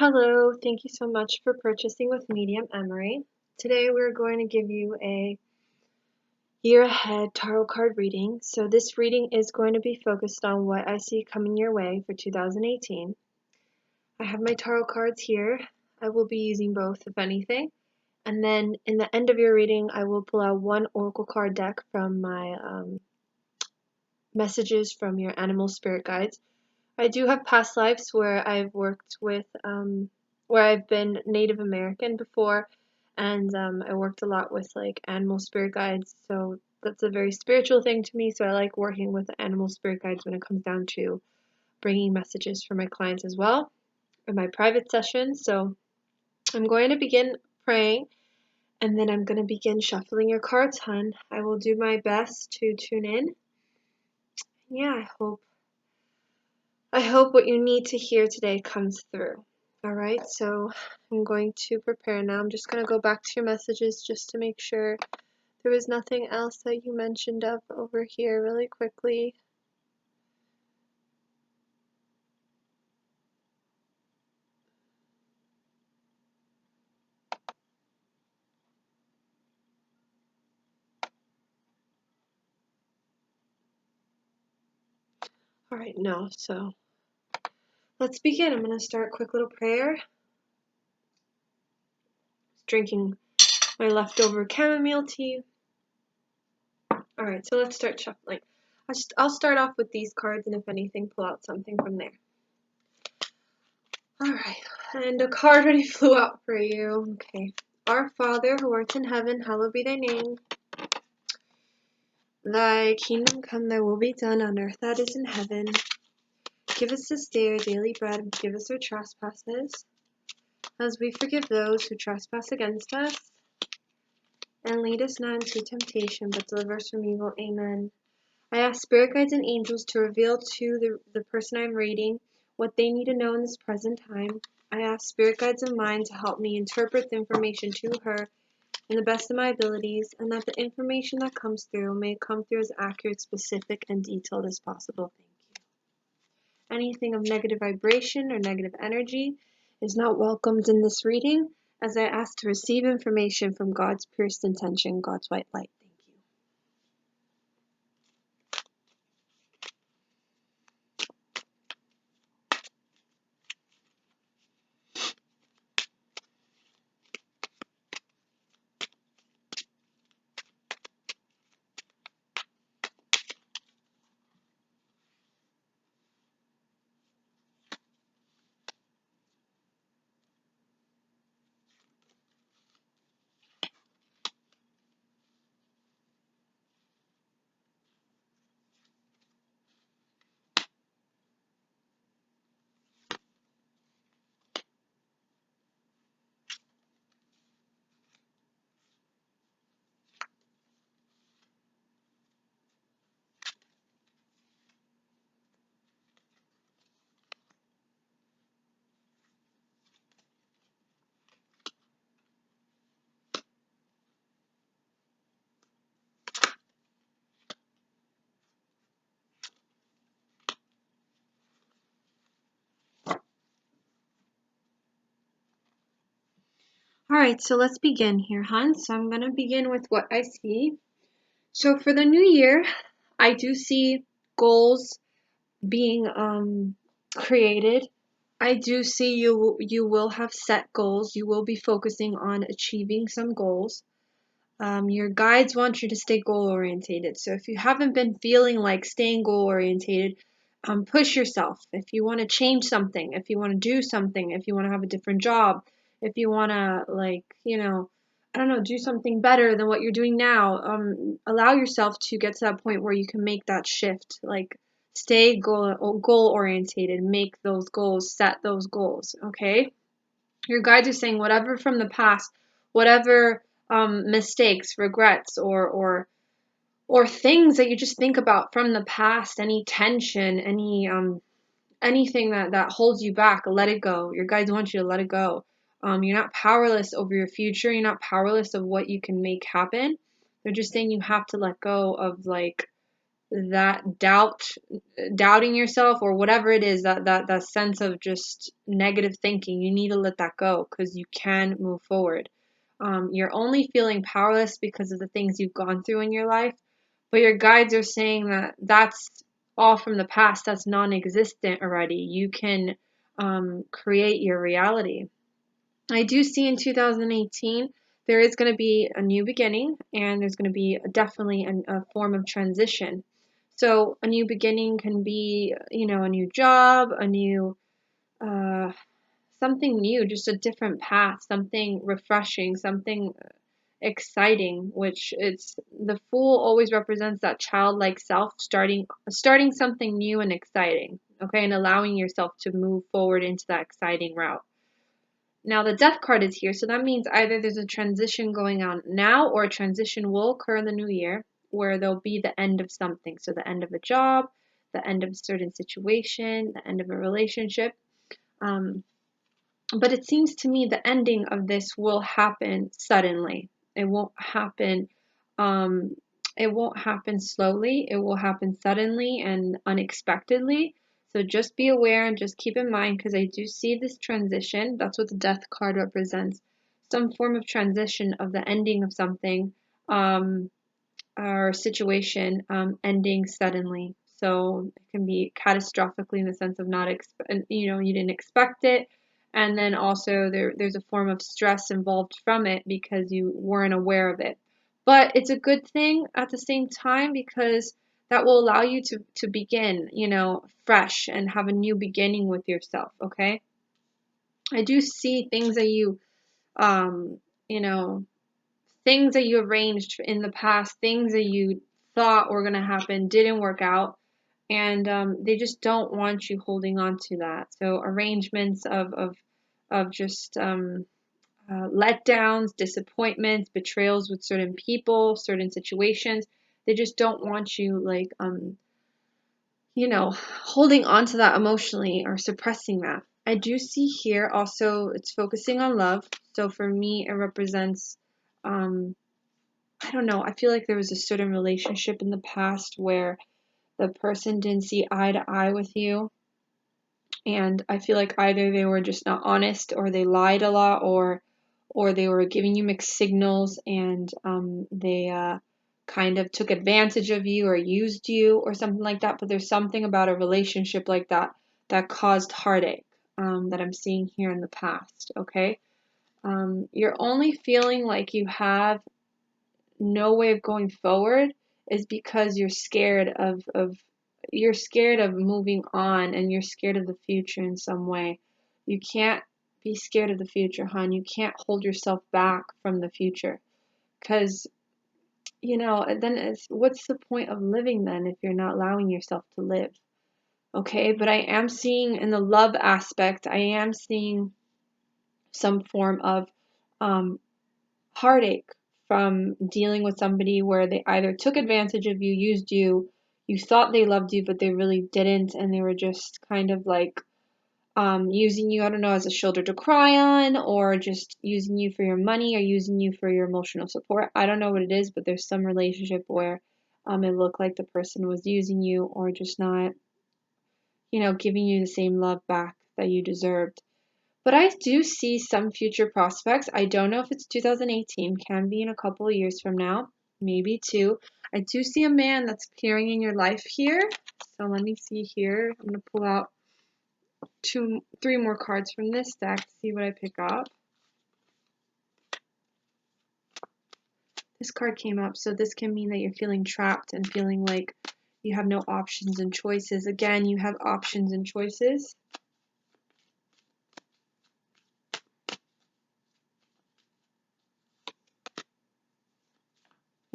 Hello, thank you so much for purchasing with Medium Emary. Today we're going to give you a year ahead tarot card reading. So this reading is going to be focused on what I see coming your way for 2018. I have my tarot cards here. I will be using both if anything. And then in the end of your reading, I will pull out one oracle card deck from my messages from your animal spirit guides. I do have past lives where I've worked with, where I've been Native American before, and I worked a lot with like animal spirit guides, so that's a very spiritual thing to me, so I like working with animal spirit guides when it comes down to bringing messages for my clients as well in my private sessions. So I'm going to begin praying, and then I'm going to begin shuffling your cards, hun. I will do my best to tune in. Yeah, I hope what you need to hear today comes through. Alright, so I'm going to prepare now. I'm just going to go back to your messages just to make sure there was nothing else that you mentioned of over here really quickly. Alright, no, so let's begin. I'm going to start a quick little prayer. Drinking my leftover chamomile tea. Alright, so let's start shuffling. I'll start off with these cards, and if anything, pull out something from there. Alright, and a card already flew out for you. Okay. Our Father, who art in heaven, hallowed be thy name. Thy kingdom come, thy will be done on earth as it is in heaven. Give us this day our daily bread, and forgive us our trespasses, as we forgive those who trespass against us. And lead us not into temptation, but deliver us from evil. Amen. I ask spirit guides and angels to reveal to the person I'm reading what they need to know in this present time. I ask spirit guides of mine to help me interpret the information to her in the best of my abilities, and that the information that comes through may come through as accurate, specific, and detailed as possible. Thank you. Anything of negative vibration or negative energy is not welcomed in this reading, as I ask to receive information from God's purest intention, God's white light. Thank you. Alright, so let's begin here, hon. So I'm going to begin with what I see. So for the new year, I do see goals being created. I do see you will have set goals. You will be focusing on achieving some goals. Your guides want you to stay goal orientated. So if you haven't been feeling like staying goal orientated, push yourself. If you want to change something, if you want to do something, if you want to have a different job, if you want to I don't know, do something better than what you're doing now, allow yourself to get to that point where you can make that shift. Like stay goal orientated, make those goals, set those goals. Okay. Your guides are saying whatever from the past, whatever mistakes, regrets, or things that you just think about from the past, any tension, anything that holds you back, let it go. Your guides want you to let it go. You're not powerless over your future. You're not powerless of what you can make happen. They're just saying you have to let go of like that doubting yourself or whatever it is, that sense of just negative thinking, you need to let that go because you can move forward. You're only feeling powerless because of the things you've gone through in your life, but your guides are saying that that's all from the past. That's non-existent already. You can create your reality. I do see in 2018 there is going to be a new beginning, and there's going to be definitely a form of transition. So a new beginning can be, a new job, a new uh, something new, just a different path, something refreshing, something exciting. Which it's the Fool always represents that childlike self starting something new and exciting. Okay, and allowing yourself to move forward into that exciting route. Now the Death card is here, so that means either there's a transition going on now or a transition will occur in the new year where there'll be the end of something. So the end of a job, the end of a certain situation, the end of a relationship. Um, but it seems to me the ending of this will happen suddenly. It won't happen um, it won't happen slowly. It will happen suddenly and unexpectedly. So just be aware and just keep in mind, because I do see this transition. That's what the Death card represents. Some form of transition of the ending of something. Or situation ending suddenly. So it can be catastrophically in the sense of not you didn't expect it, and then also there's a form of stress involved from it because you weren't aware of it. But it's a good thing at the same time because that will allow you to begin, fresh and have a new beginning with yourself. Okay, I do see things that um, you know, things that you arranged in the past, things that you thought were going to happen, didn't work out, and they just don't want you holding on to that. So arrangements of just letdowns, disappointments, betrayals with certain people, certain situations. They just don't want you holding on to that emotionally or suppressing that. I do see here also it's focusing on love. So for me, it represents um, I don't know. I feel like there was a certain relationship in the past where the person didn't see eye to eye with you. And I feel like either they were just not honest or they lied a lot or they were giving you mixed signals and they kind of took advantage of you or used you or something like that. But there's something about a relationship like that that caused heartache that I'm seeing here in the past. Okay. You're only feeling like you have no way of going forward is because you're scared of moving on and you're scared of the future in some way. You can't be scared of the future, hon. You can't hold yourself back from the future because then what's the point of living then if you're not allowing yourself to live? Okay, but I am seeing in the love aspect, I am seeing some form of um, heartache from dealing with somebody where they either took advantage of you, used you, you thought they loved you, but they really didn't, and they were just kind of like using you, I don't know, as a shoulder to cry on, or just using you for your money, or using you for your emotional support. I don't know what it is, but there's some relationship where it looked like the person was using you, or just not, giving you the same love back that you deserved. But I do see some future prospects. I don't know if it's 2018, can be in a couple of years from now, maybe two. I do see a man that's appearing in your life here. So let me see here. I'm going to pull out three more cards from this deck to see what I pick up. This card came up, so this can mean that you're feeling trapped and feeling like you have no options and choices. Again, you have options and choices.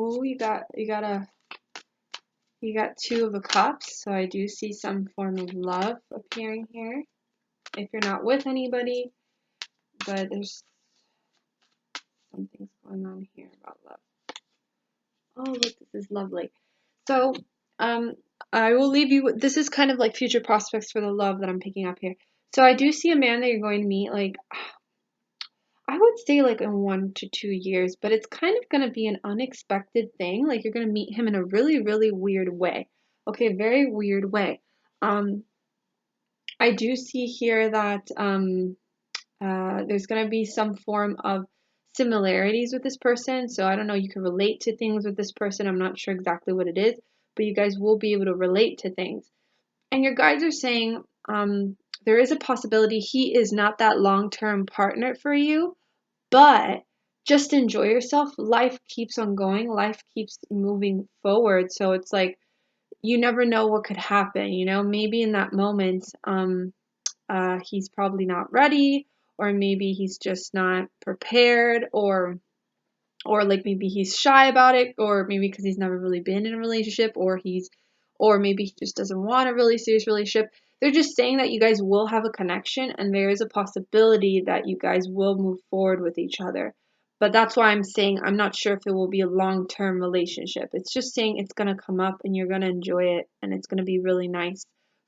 Oh, you got Two of Cups, so I do see some form of love appearing here. If you're not with anybody, but there's something's going on here about love. Oh, look, this is lovely. So, I will leave you with, this is kind of like future prospects for the love that I'm picking up here. So I do see a man that you're going to meet, like, I would say like in 1 to 2 years, but it's kind of going to be an unexpected thing. Like you're going to meet him in a really, really weird way. Okay, very weird way. Um, I do see here that there's going to be some form of similarities with this person. So I don't know, you can relate to things with this person. I'm not sure exactly what it is, but you guys will be able to relate to things. And your guides are saying there is a possibility he is not that long-term partner for you, but just enjoy yourself. Life keeps on going, life keeps moving forward. So it's like you never know what could happen, you know? Maybe in that moment, he's probably not ready, or maybe he's just not prepared, or like maybe he's shy about it, or maybe because he's never really been in a relationship, or maybe he just doesn't want a really serious relationship. They're just saying that you guys will have a connection and there is a possibility that you guys will move forward with each other. But that's why I'm saying I'm not sure if it will be a long-term relationship. It's just saying it's going to come up and you're going to enjoy it and it's going to be really nice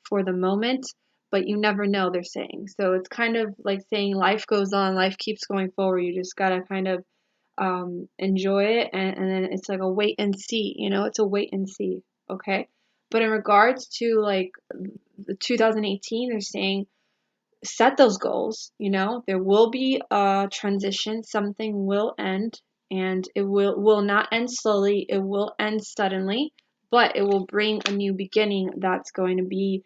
for the moment, but you never know, they're saying. So it's kind of like saying life goes on, life keeps going forward. You just got to kind of enjoy it, and then it's like a wait and see, you know, it's a wait and see. Okay, but in regards to like the 2018, they're saying set those goals, you know, there will be a transition, something will end, and it will not end slowly, it will end suddenly, but it will bring a new beginning that's going to be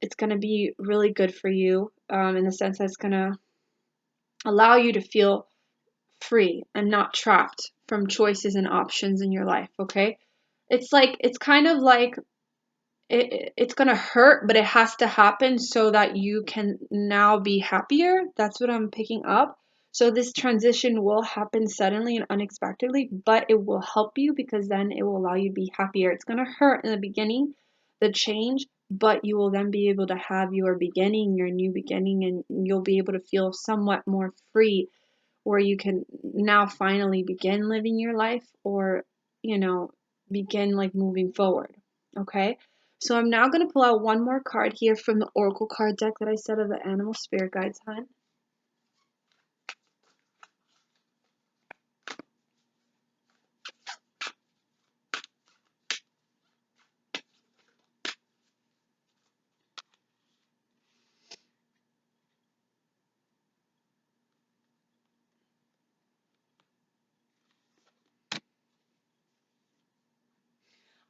it's going to be really good for you, in the sense that it's going to allow you to feel free and not trapped from choices and options in your life, okay? It's kind of like it's gonna hurt, but it has to happen so that you can now be happier. That's what I'm picking up. So this transition will happen suddenly and unexpectedly, but it will help you because then it will allow you to be happier. It's gonna hurt in the beginning, the change, but you will then be able to have your beginning, your new beginning, and you'll be able to feel somewhat more free where you can now finally begin living your life, or, you know, begin like moving forward. Okay. So I'm now going to pull out one more card here from the Oracle card deck that I said of the Animal Spirit Guides, hon.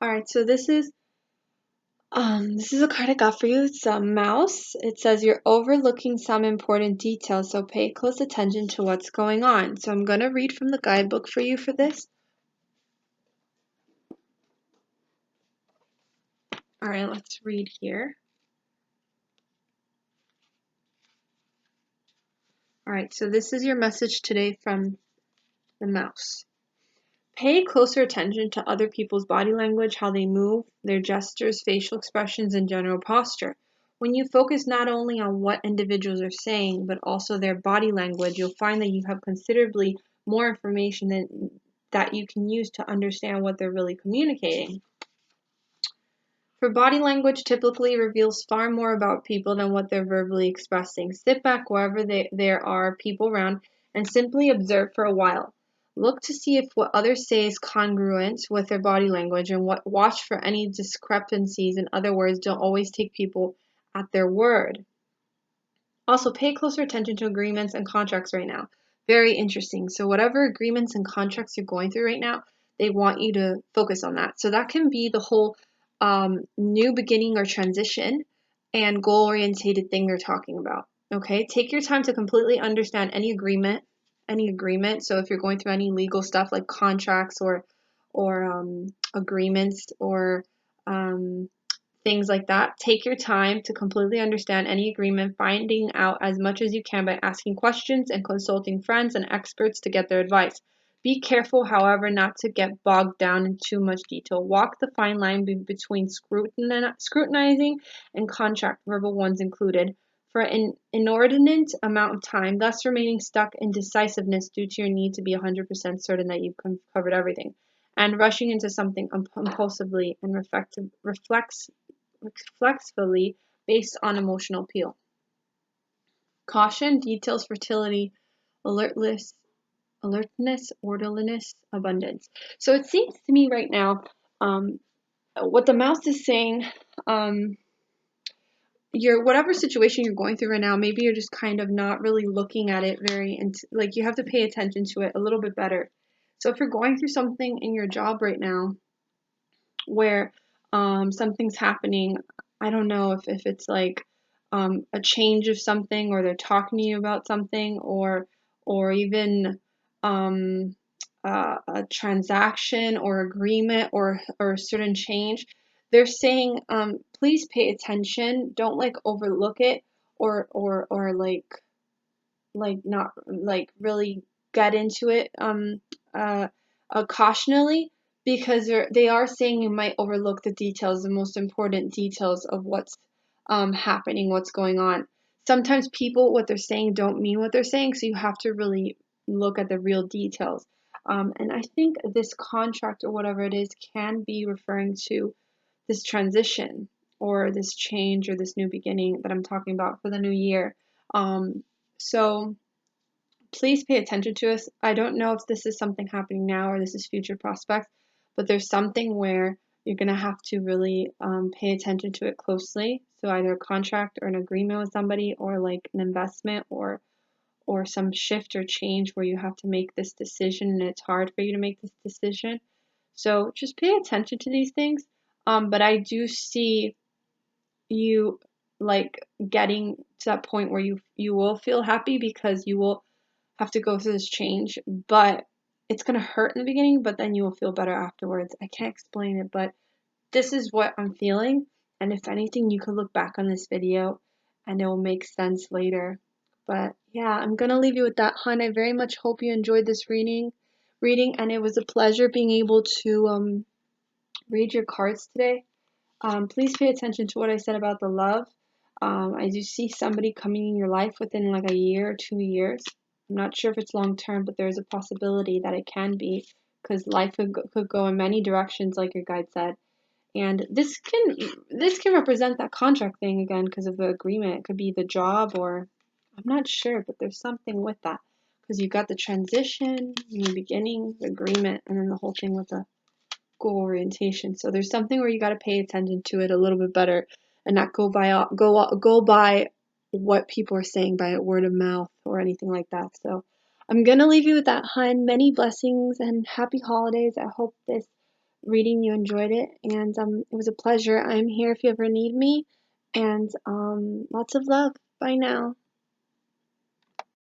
All right, so this is a card I got for you. It's a mouse. It says you're overlooking some important details, so pay close attention to what's going on. So I'm going to read from the guidebook for you for this. All right, let's read here. All right, so this is your message today from the mouse. Pay closer attention to other people's body language, how they move, their gestures, facial expressions, and general posture. When you focus not only on what individuals are saying, but also their body language, you'll find that you have considerably more information that you can use to understand what they're really communicating. For body language typically reveals far more about people than what they're verbally expressing. Sit back wherever there are people around and simply observe for a while. Look to see if what others say is congruent with their body language, and watch for any discrepancies. In other words, don't always take people at their word. Also, pay closer attention to agreements and contracts right now. Very interesting. So whatever agreements and contracts you're going through right now, they want you to focus on that. So that can be the whole new beginning or transition and goal-orientated thing they're talking about. Okay, take your time to completely understand any agreement, any agreement. So if you're going through any legal stuff like contracts or agreements or things like that. Take your time to completely understand any agreement, finding out as much as you can by asking questions and consulting friends and experts to get their advice. Be careful, however, not to get bogged down in too much detail. Walk the fine line between scrutinizing and contract, verbal ones included, for an inordinate amount of time, thus remaining stuck in decisiveness due to your need to be 100% certain that you've covered everything, and rushing into something impulsively and reflexively based on emotional appeal. Caution, details, fertility, alertness, orderliness, abundance. So it seems to me right now, what the mouse is saying, your whatever situation you're going through right now, maybe you're just kind of not really looking at it very, like you have to pay attention to it a little bit better. So if you're going through something in your job right now where something's happening, I don't know if it's like a change of something, or they're talking to you about something, or even um, a transaction or agreement, or a certain change. They're saying, please pay attention. Don't like overlook it, or like not like really get into it uh, cautionally, because they are saying you might overlook the details, the most important details of what's happening, what's going on. Sometimes people, what they're saying, don't mean what they're saying, so you have to really look at the real details. And I think this contract or whatever it is can be referring to this transition, or this change, or this new beginning that I'm talking about for the new year. So please pay attention to us. I don't know if this is something happening now or this is future prospects, but there's something where you're going to have to really pay attention to it closely. So either a contract or an agreement with somebody, or like an investment, or some shift or change where you have to make this decision and it's hard for you to make this decision. So just pay attention to these things. But I do see you like getting to that point where you will feel happy, because you will have to go through this change, but it's going to hurt in the beginning, but then you will feel better afterwards. I can't explain it, but this is what I'm feeling. And if anything, you could look back on this video and it will make sense later. But yeah, I'm going to leave you with that, hon. I very much hope you enjoyed this reading, and it was a pleasure being able to read your cards today. Please pay attention to what I said about the love. I do see somebody coming in your life within like a year or 2 years. I'm not sure if it's long term, but there's a possibility that it can be, because life could go in many directions, like your guide said. And this can represent that contract thing again, because of the agreement. It could be the job, or I'm not sure, but there's something with that, because you got the transition, new beginning, the agreement, and then the whole thing with the goal orientation. So there's something where you got to pay attention to it a little bit better, and not go by what people are saying by word of mouth or anything like that. So I'm gonna leave you with that, hun. Many blessings and happy holidays. I hope this reading you enjoyed it, and it was a pleasure. I'm here if you ever need me, and lots of love. Bye now.